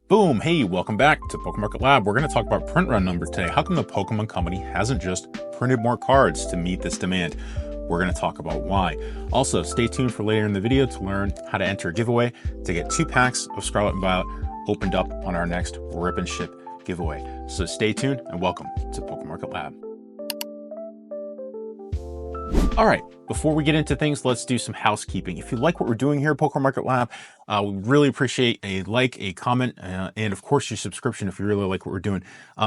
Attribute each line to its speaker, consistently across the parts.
Speaker 1: Boom! Hey, welcome back to PokeMarketLab. We're going to talk about print run numbers today. How come the Pokemon Company hasn't just printed more cards to meet this demand? We're going to talk about why. Also, stay tuned for later in the video to learn how to enter a giveaway to get 2 packs of Scarlet and Violet opened up on our next Rip and Ship giveaway. So stay tuned and welcome to PokeMarketLab. All right, before we get into things, let's do some housekeeping. If you like what we're doing here at PokeMarketLab, we really appreciate a like, a comment, and of course your subscription if you really like what we're doing.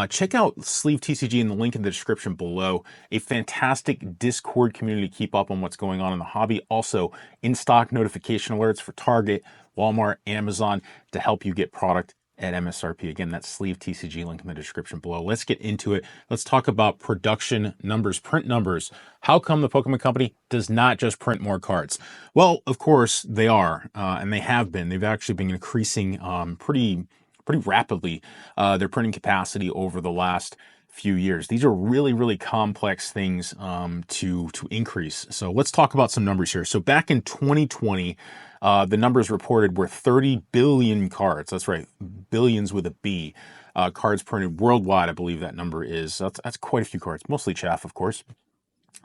Speaker 1: Check out Sleeve TCG in the link in the description below. A fantastic Discord community to keep up on what's going on in the hobby. Also, in-stock notification alerts for Target, Walmart, Amazon to help you get product at MSRP. Again, that's Sleeve TCG, link in the description below. Let's get into it. Let's talk about production numbers, print numbers. How come the Pokemon Company does not just print more cards? Well, of course they are, and they have been. They've actually been increasing pretty rapidly their printing capacity over the last few years. These are really complex things to increase. So let's talk about some numbers here. So back in 2020, the numbers reported were 30 billion cards. That's right, billions with a B. Cards printed worldwide, I believe that number is. That's quite a few cards, mostly chaff, of course.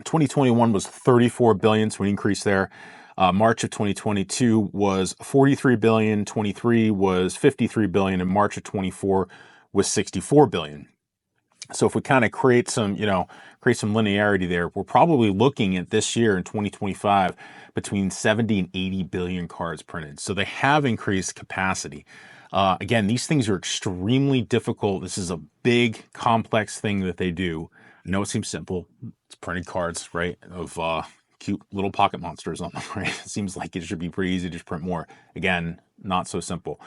Speaker 1: 2021 was 34 billion, so an increase there. March of 2022 was 43 billion, 23 was 53 billion, and March of 24 was 64 billion. So if we kind of create some linearity there, we're probably looking at this year in 2025 between 70 and 80 billion cards printed. So they have increased capacity. Again, these things are extremely difficult. This is a big, complex thing that they do. I know it seems simple. It's printed cards, right, of cute little pocket monsters on them, right? It seems like it should be pretty easy to just print more. Again, not so simple.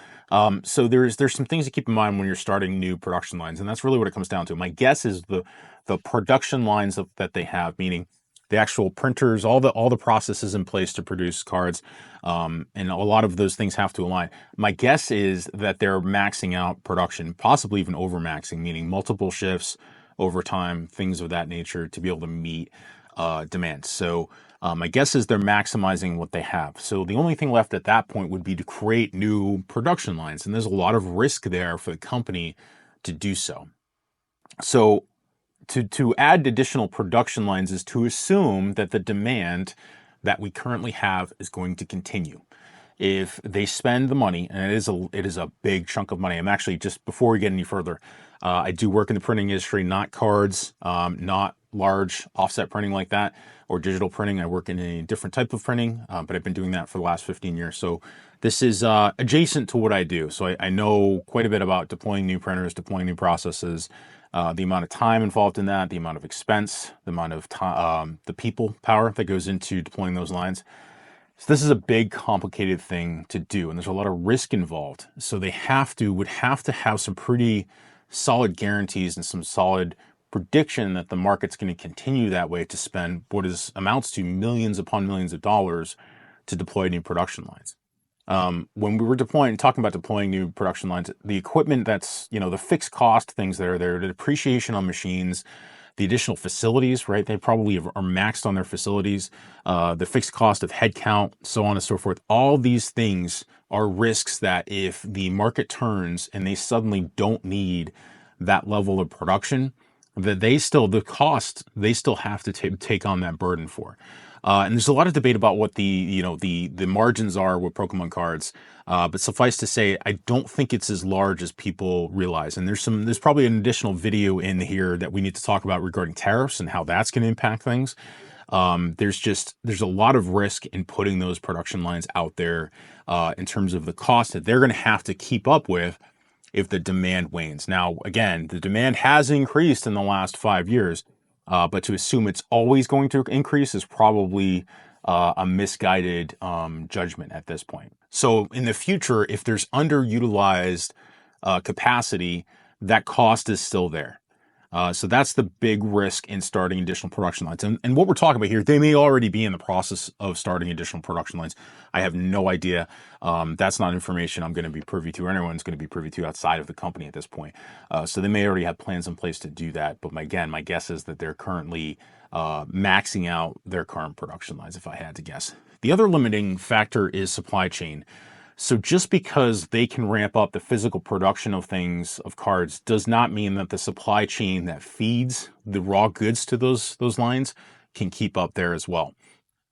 Speaker 1: So there's some things to keep in mind when you're starting new production lines, and that's really what it comes down to. My guess is the production lines that they have, meaning the actual printers, all the processes in place to produce cards, and a lot of those things have to align. My guess is that they're maxing out production, possibly even over-maxing, meaning multiple shifts, overtime, things of that nature to be able to meet demand. So my guess is they're maximizing what they have. So the only thing left at that point would be to create new production lines. And there's a lot of risk there for the company to do so. So to add additional production lines is to assume that the demand that we currently have is going to continue. If they spend the money, and it is a big chunk of money. I'm actually, just before we get any further, I do work in the printing industry, not cards, not large offset printing like that, or digital printing. I work in a different type of printing, but I've been doing that for the last 15 years. So this is adjacent to what I do. So I know quite a bit about deploying new printers, deploying new processes, the amount of time involved in that, the amount of expense, the amount of time, the people power that goes into deploying those lines. So this is a big, complicated thing to do, and there's a lot of risk involved. So they would have to have some pretty solid guarantees and some solid prediction that the market's going to continue that way to spend what amounts to millions upon millions of dollars to deploy new production lines. When we were talking about deploying new production lines, the equipment that's, the fixed cost things that are there, the depreciation on machines, the additional facilities, right? They probably are maxed on their facilities, the fixed cost of headcount, so on and so forth. All these things are risks that if the market turns and they suddenly don't need that level of production, that they still have to take on that burden for. And there's a lot of debate about what the margins are with Pokemon cards. But suffice to say, I don't think it's as large as people realize. And there's probably an additional video in here that we need to talk about regarding tariffs and how that's going to impact things. There's a lot of risk in putting those production lines out there in terms of the cost that they're going to have to keep up with if the demand wanes. Now, again, the demand has increased in the last 5 years, but to assume it's always going to increase is probably a misguided judgment at this point. So in the future, if there's underutilized capacity, that cost is still there. So that's the big risk in starting additional production lines. And what we're talking about here, they may already be in the process of starting additional production lines. I have no idea. That's not information I'm going to be privy to, or anyone's going to be privy to outside of the company at this point. So they may already have plans in place to do that. But again, my guess is that they're currently maxing out their current production lines, if I had to guess. The other limiting factor is supply chain. So just because they can ramp up the physical production of things, of cards, does not mean that the supply chain that feeds the raw goods to those lines can keep up there as well.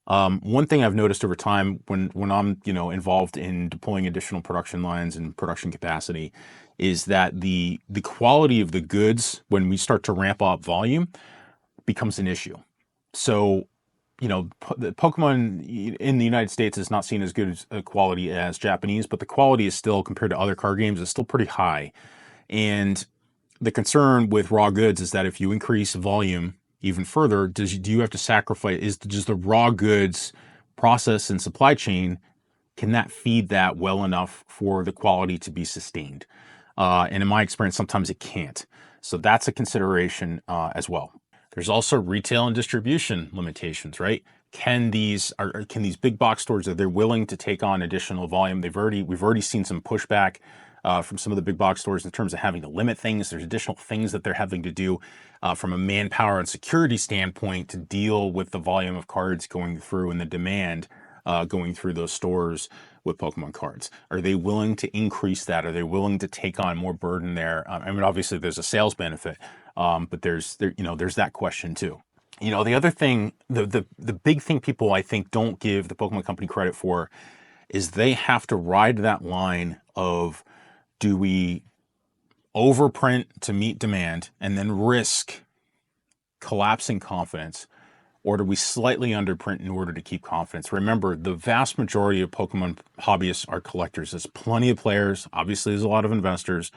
Speaker 1: One thing I've noticed over time when I'm involved in deploying additional production lines and production capacity is that the quality of the goods when we start to ramp up volume becomes an issue. So the Pokemon in the United States is not seen as good as quality as Japanese, but the quality is still, compared to other card games, is still pretty high. And the concern with raw goods is that if you increase volume even further, do you have to sacrifice? Does the raw goods process and supply chain, can that feed that well enough for the quality to be sustained? And in my experience, sometimes it can't. So that's a consideration as well. There's also retail and distribution limitations, right? Can these big box stores, are they willing to take on additional volume? We've already seen some pushback from some of the big box stores in terms of having to limit things. There's additional things that they're having to do from a manpower and security standpoint to deal with the volume of cards going through and the demand going through those stores with Pokemon cards. Are they willing to increase that? Are they willing to take on more burden there? I mean, obviously there's a sales benefit, but there's that question too. The other thing, the big thing people I think don't give the Pokemon Company credit for is they have to ride that line of, do we overprint to meet demand and then risk collapsing confidence, or do we slightly underprint in order to keep confidence? Remember, the vast majority of Pokemon hobbyists are collectors. There's plenty of players. Obviously, there's a lot of investors.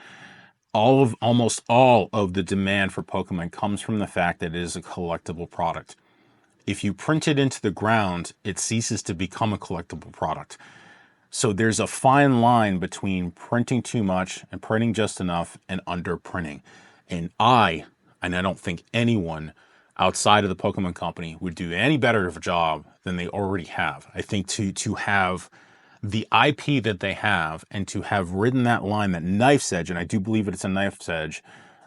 Speaker 1: Almost all of the demand for Pokemon comes from the fact that it is a collectible product. If you print it into the ground, it ceases to become a collectible product. So there's a fine line between printing too much and printing just enough and underprinting. And I don't think anyone outside of the Pokemon Company would do any better of a job than they already have. I think to have the IP that they have and to have ridden that line, that knife's edge, and I do believe it's a knife's edge,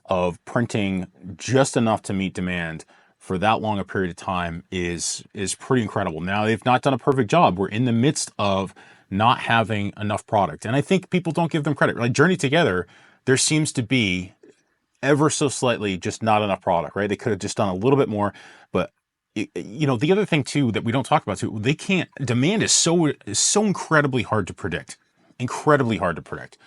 Speaker 1: of printing just enough to meet demand for that long a period of time is pretty incredible. Now, they've not done a perfect job. We're in the midst of not having enough product. And I think people don't give them credit. Like Journey Together, there seems to be ever so slightly just not enough product, right? They could have just done a little bit more. But the other thing too that we don't talk about too, demand is so incredibly hard to predict. Incredibly hard to predict.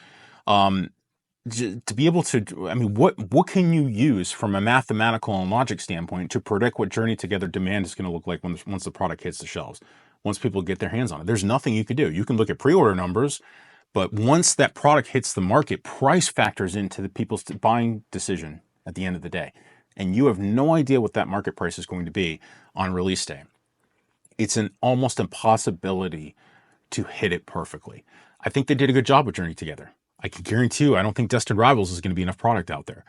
Speaker 1: To be able to, I mean, what can you use from a mathematical and logic standpoint to predict what Journey Together demand is going to look like once the product hits the shelves, once people get their hands on it? There's nothing you can do. You can look at pre-order numbers, but once that product hits the market, price factors into the people's buying decision at the end of the day. And you have no idea what that market price is going to be on release day. It's an almost impossibility to hit it perfectly. I think they did a good job with Journey Together. I can guarantee you, I don't think Destined Rivals is going to be enough product out there.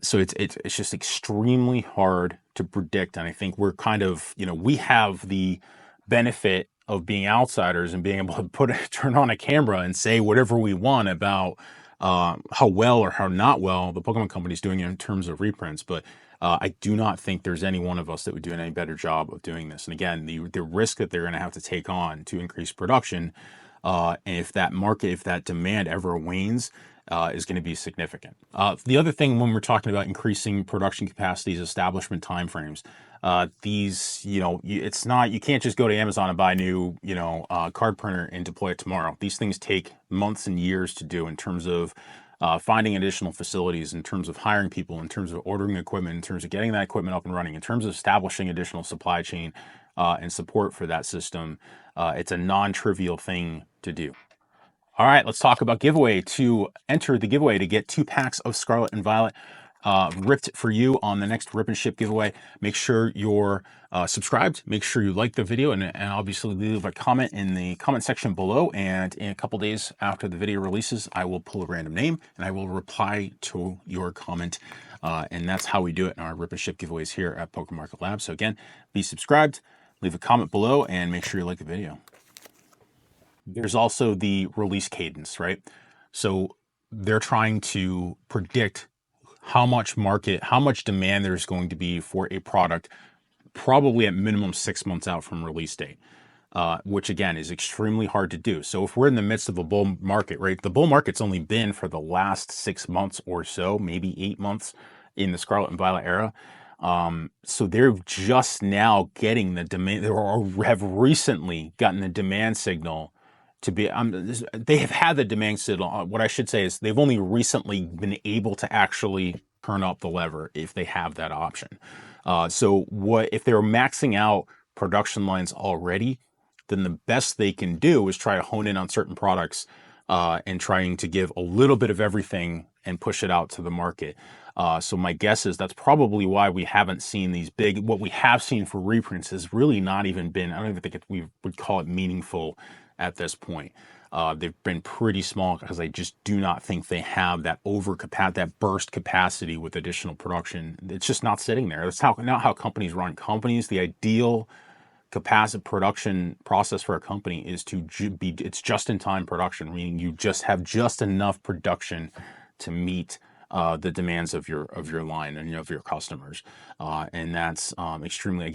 Speaker 1: So it's just extremely hard to predict. And I think we're kind of, we have the benefit of being outsiders and being able to turn on a camera and say whatever we want about how well or how not well the Pokemon Company is doing in terms of reprints. But I do not think there's any one of us that would do any better job of doing this. And again, the risk that they're going to have to take on to increase production, and if that demand ever wanes, is going to be significant. The other thing when we're talking about increasing production capacities, establishment timeframes, you can't just go to Amazon and buy a new, card printer and deploy it tomorrow. These things take months and years to do in terms of finding additional facilities, in terms of hiring people, in terms of ordering equipment, in terms of getting that equipment up and running, in terms of establishing additional supply chain and support for that system. It's a non-trivial thing to do. All right, let's talk about giveaway. To enter the giveaway to get 2 packs of Scarlet and Violet ripped for you on the next Rip and Ship giveaway, make sure you're subscribed. Make sure you like the video and obviously leave a comment in the comment section below. And in a couple days after the video releases, I will pull a random name and I will reply to your comment. And that's how we do it in our Rip and Ship giveaways here at PokeMarketLab. So again, be subscribed, leave a comment below, and make sure you like the video. There's also the release cadence, right? So they're trying to predict how much demand there's going to be for a product, probably at minimum 6 months out from release date. which again is extremely hard to do. So if we're in the midst of a bull market, right, the bull market's only been for the last 6 months or so, maybe 8 months in the Scarlet and Violet era. So they're just now getting the demand, or have recently gotten the demand signal to be, they have had the demand signal. What I should say is they've only recently been able to actually turn up the lever if they have that option. So what if they're maxing out production lines already, then the best they can do is try to hone in on certain products and trying to give a little bit of everything and push it out to the market. So my guess is that's probably why we haven't seen these big, what we have seen for reprints has really not even been, I don't even think we would call it meaningful at this point. They've been pretty small because I just do not think they have that that burst capacity with additional production. It's just not sitting there. That's not how companies run. Companies, the ideal capacity production process for a company is to be, it's just in time production, meaning you just have just enough production to meet the demands of your line and of your customers, and that's extremely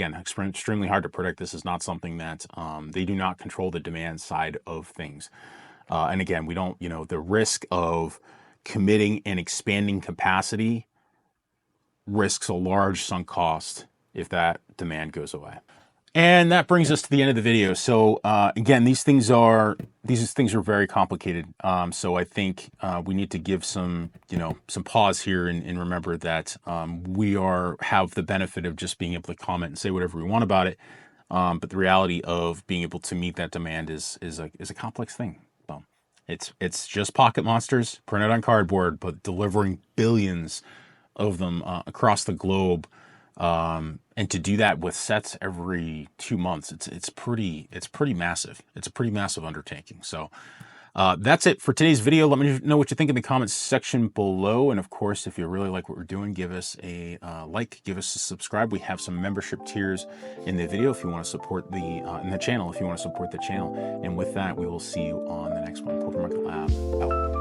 Speaker 1: hard to predict. This is not something that they do not control the demand side of things, and again, we don't, the risk of committing and expanding capacity risks a large sunk cost if that demand goes away. And that brings us to the end of the video. So again, these things are very complicated. So I think we need to give some pause here and remember that we have the benefit of just being able to comment and say whatever we want about it. But the reality of being able to meet that demand is a complex thing. So it's just pocket monsters printed on cardboard, but delivering billions of them across the globe. And to do that with sets every 2 months, it's pretty massive. It's a pretty massive undertaking. So that's it for today's video. Let me know what you think in the comments section below. And of course, if you really like what we're doing, give us a like, give us a subscribe. We have some membership tiers in the video if you want to support in the channel, if you want to support the channel. And with that, we will see you on the next one. PokeMarketLab out.